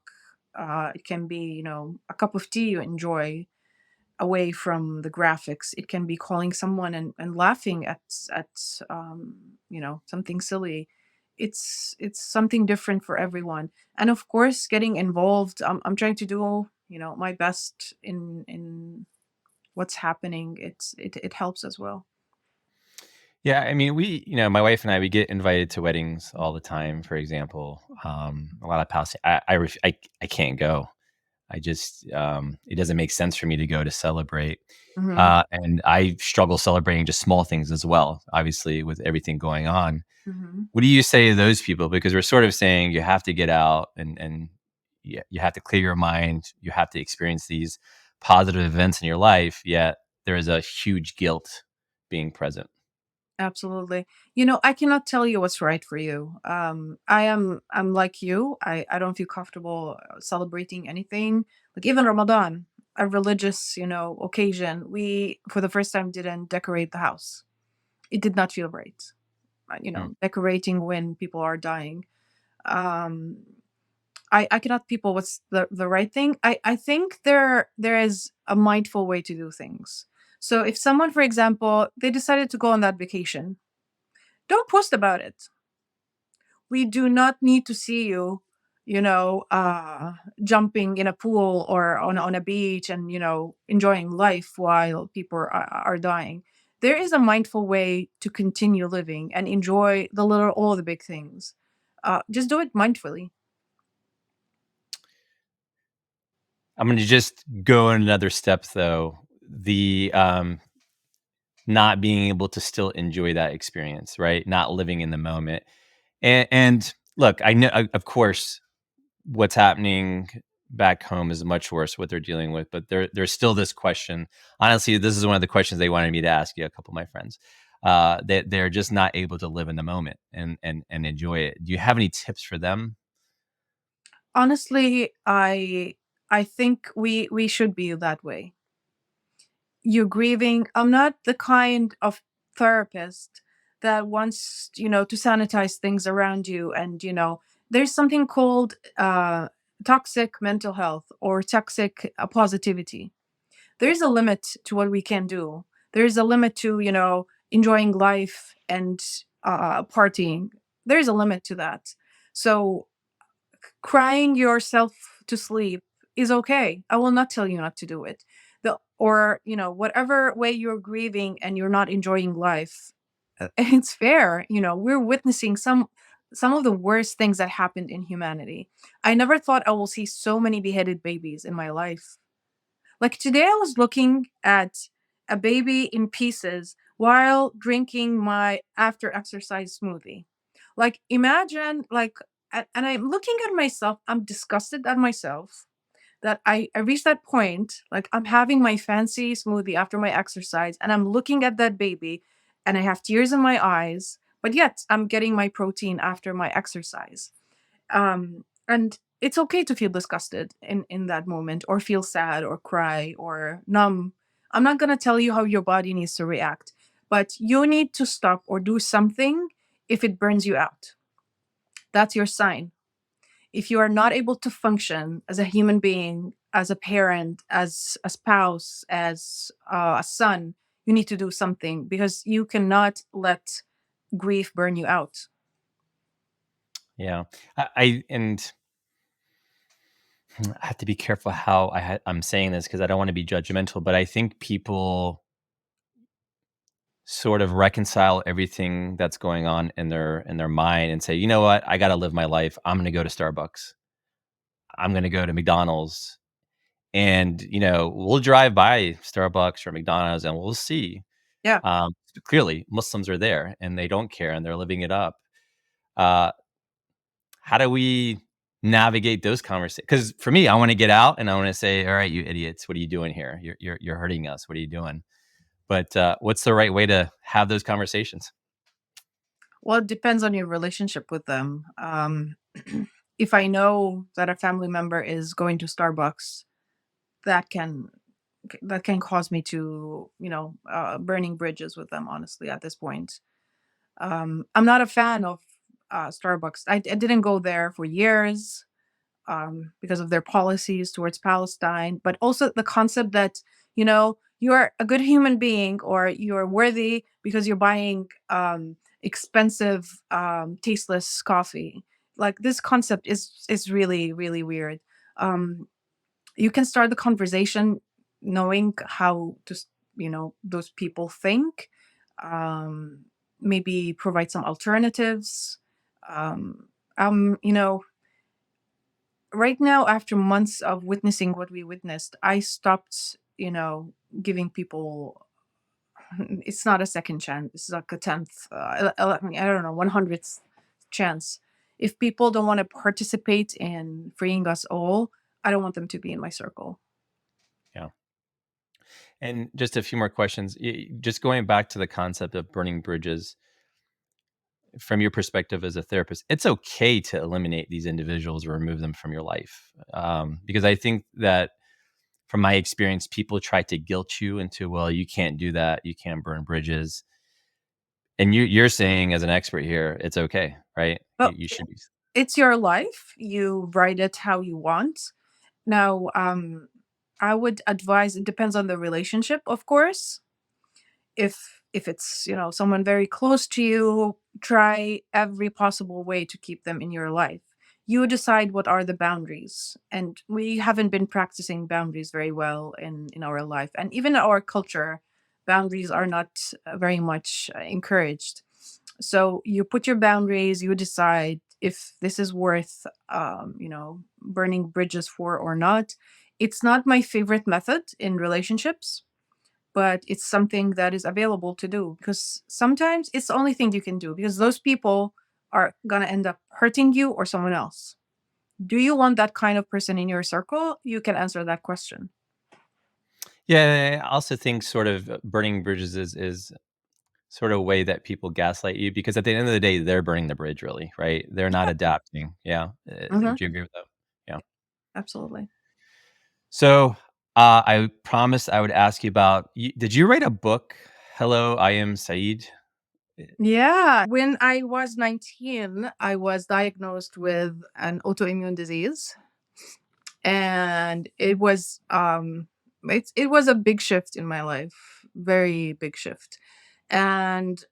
It can be a cup of tea you enjoy away from the graphics. It can be calling someone and laughing at something silly. It's something different for everyone, and of course getting involved. I'm trying to do my best in what's happening. It helps as well. Yeah, I mean, my wife and I, we get invited to weddings all the time. For example, a lot of Palestinian. I can't go. I just, it doesn't make sense for me to go to celebrate. Hmm. And I struggle celebrating just small things as well, obviously, with everything going on. Hmm. What do you say to those people? Because we're sort of saying you have to get out, and you have to clear your mind. You have to experience these positive events in your life. Yet there is a huge guilt being present. Absolutely. You know, I cannot tell you what's right for you. I'm like you. I don't feel comfortable celebrating anything. Like even Ramadan, a religious, occasion, we for the first time didn't decorate the house. It did not feel right. Mm. Decorating when people are dying. Um I cannot people what's the right thing. I think there is a mindful way to do things. So if someone, for example, they decided to go on that vacation, don't post about it. We do not need to see you, jumping in a pool or on a beach and, enjoying life while people are dying. There is a mindful way to continue living and enjoy all the big things. Just do it mindfully. I'm going to just go another step, though. The not being able to still enjoy that experience, right? Not living in the moment. And look, I know, of course, what's happening back home is much worse what they're dealing with, but there's still this question. Honestly, this is one of the questions they wanted me to ask you, a couple of my friends. That they're just not able to live in the moment and enjoy it. Do you have any tips for them? Honestly, I think we should be that way. You're grieving. I'm not the kind of therapist that wants, to sanitize things around you. And, there's something called toxic mental health or toxic positivity. There's a limit to what we can do. There's a limit to, enjoying life and partying. There's a limit to that. So crying yourself to sleep is okay. I will not tell you not to do it. Whatever way you're grieving and you're not enjoying life, it's fair. We're witnessing some of the worst things that happened in humanity. I never thought I will see so many beheaded babies in my life. Like today, I was looking at a baby in pieces while drinking my after exercise smoothie. Like, imagine, like, and I'm looking at myself, I'm disgusted at myself that I reached that point. Like, I'm having my fancy smoothie after my exercise, and I'm looking at that baby, and I have tears in my eyes, but yet I'm getting my protein after my exercise. And it's okay to feel disgusted in that moment or feel sad or cry or numb. I'm not going to tell you how your body needs to react, but you need to stop or do something if it burns you out. That's your sign. If you are not able to function as a human being, as a parent, as a spouse, as a son, you need to do something because you cannot let grief burn you out. Yeah, and I have to be careful how I'm saying this because I don't want to be judgmental, but I think people sort of reconcile everything that's going on in their mind and say, you know what, I got to live my life. I'm going to go to Starbucks. I'm going to go to McDonald's, and we'll drive by Starbucks or McDonald's, and we'll see. Yeah. Um, Clearly, Muslims are there, and they don't care, and they're living it up. Uh, how do we navigate those conversations? Because for me, I want to get out and I want to say, "All right, you idiots, what are you doing here? You're hurting us. What are you doing?" But what's the right way to have those conversations? Well, it depends on your relationship with them. If I know that a family member is going to Starbucks, that can that can cause me to, burning bridges with them. Honestly, at this point, I'm not a fan of Starbucks. I didn't go there for years because of their policies towards Palestine, but also the concept that, you're a good human being or you're worthy because you're buying expensive, tasteless coffee. Like this concept is really, really weird. Um, you can start the conversation knowing how those people think. Um, Maybe provide some alternatives. Um, um, you know, right now after months of witnessing what we witnessed, I stopped, giving people it's not a second chance, it's like a 10th, I don't know, 100th chance. If people don't want to participate in freeing us all, I don't want them to be in my circle. Yeah. And just a few more questions. Just going back to the concept of burning bridges, from your perspective as a therapist, it's okay to eliminate these individuals or remove them from your life. Because I think that from my experience, people try to guilt you into, well, you can't do that. You can't burn bridges. And you're saying as an expert here, it's okay, right? But You should be. it's your life. You write it how you want. Now, I would advise, it depends on the relationship, of course. If it's, someone very close to you, try every possible way to keep them in your life. You decide what are the boundaries. And we haven't been practicing boundaries very well in our life. And even in our culture, boundaries are not very much encouraged. So you put your boundaries, you decide if this is worth, burning bridges for or not. It's not my favorite method in relationships, but it's something that is available to do because sometimes it's the only thing you can do because those people are going to end up hurting you or someone else. Do you want that kind of person in your circle? You can answer that question. Yeah, I also think sort of burning bridges is sort of a way that people gaslight you because at the end of the day, they're burning the bridge, really, right? They're not adapting. Yeah. Hmm. Do you agree with that? Yeah. Absolutely. So I promised I would ask you about. Did you write a book? Hello, I am Saeed. Yeah. When I was 19, I was diagnosed with an autoimmune disease. And it was a big shift in my life, very big shift. And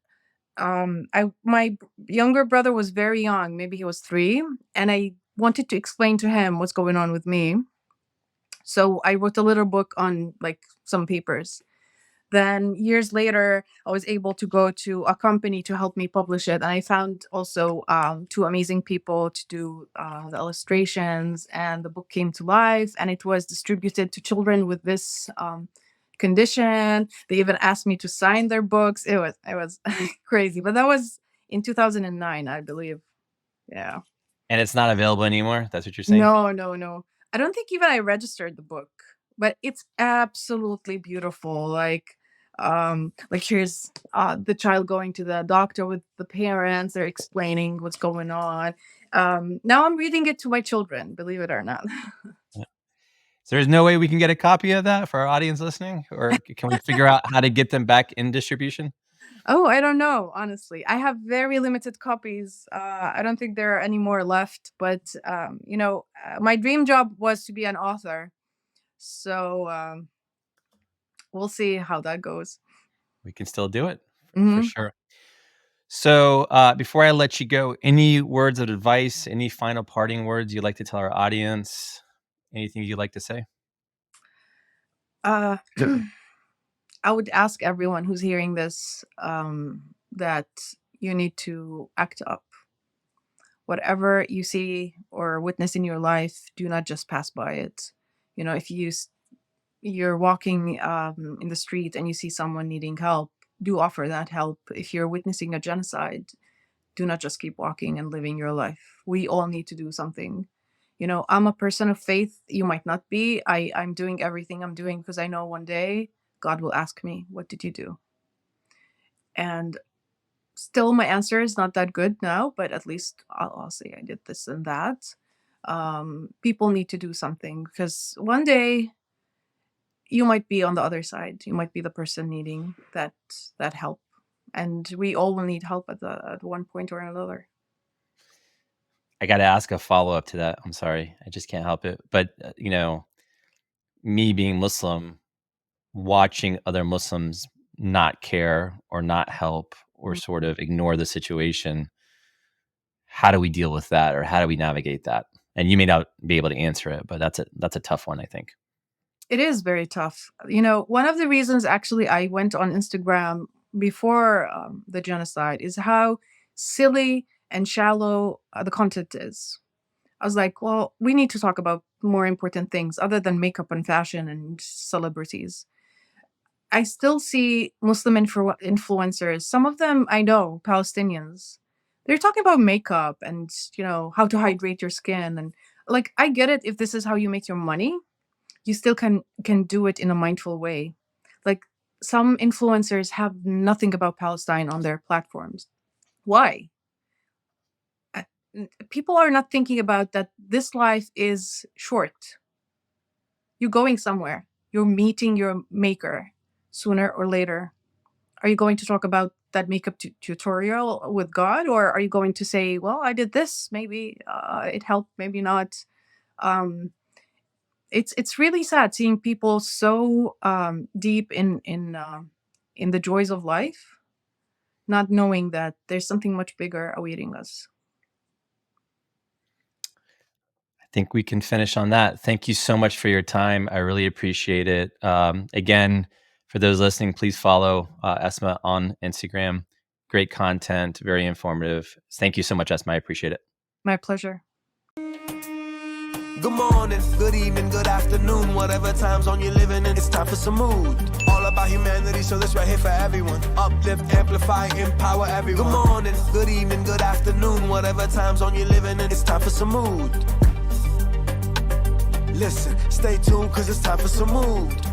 I my younger brother was very young, maybe he was 3, and I wanted to explain to him what's going on with me. So I wrote a little book on like some papers. Then years later, I was able to go to a company to help me publish it, and I found also two amazing people to do the illustrations, and the book came to life, and it was distributed to children with this condition. They even asked me to sign their books. It was crazy, but that was in 2009, I believe. Yeah. And it's not available anymore. That's what you're saying. No, no, no. I don't think even I registered the book, but it's absolutely beautiful. Like here's the child going to the doctor with the parents, they're explaining what's going on. Now I'm reading it to my children, believe it or not. Yeah. So there's no way we can get a copy of that for our audience listening, or can we figure out how to get them back in distribution? Oh, I don't know, honestly. I have very limited copies. I don't think there are any more left, but my dream job was to be an author. So we'll see how that goes. We can still do it for Mhm. sure. So before I let you go, any words of advice, any final parting words you'd like to tell our audience? Anything you'd like to say? Uh, I would ask everyone who's hearing this that you need to act up. Whatever you see or witness in your life, do not just pass by it. If you're walking in the street and you see someone needing help, do offer that help. If you're witnessing a genocide, do not just keep walking and living your life. We all need to do something. I'm a person of faith. You might not be. I'm doing everything I'm doing because I know one day God will ask me, what did you do? And still, my answer is not that good now, but at least I'll say I did this and that. People need to do something because one day you might be on the other side. You might be the person needing that help, and we all will need help at one point or another. I got to ask a follow up to that. I'm sorry, I just can't help it. But me being Muslim, watching other Muslims not care or not help or Mm. sort of ignore the situation. How do we deal with that, or how do we navigate that? And you may not be able to answer it, but that's a tough one, I think. It is very tough. One of the reasons actually I went on Instagram before the genocide is how silly and shallow the content is. I was like, well, we need to talk about more important things other than makeup and fashion and celebrities. I still see Muslim influencers, some of them I know, Palestinians. They're talking about makeup and, how to hydrate your skin. And like, I get it if this is how you make your money, you still can do it in a mindful way. some influencers have nothing about Palestine on their platforms. Why? People are not thinking about that this life is short. You're going somewhere. You're meeting your maker sooner or later. Are you going to talk about that makeup tutorial with God? Or are you going to say, well, I did this, maybe it helped, maybe not? It's really sad seeing people so deep in the joys of life, not knowing that there's something much bigger awaiting us. I think we can finish on that. Thank you so much for your time. I really appreciate it. Again, for those listening, please follow Asma on Instagram. Great content, very informative. Thank you so much, Asma. I appreciate it. My pleasure. Good morning, good evening, good afternoon, whatever time zone you're living in, it's time for some mood. All about humanity, so this right here for everyone. Uplift, amplify, empower everyone. Good morning, good evening, good afternoon, whatever time zone you're living in, it's time for some mood. Listen, stay tuned, cause it's time for some mood.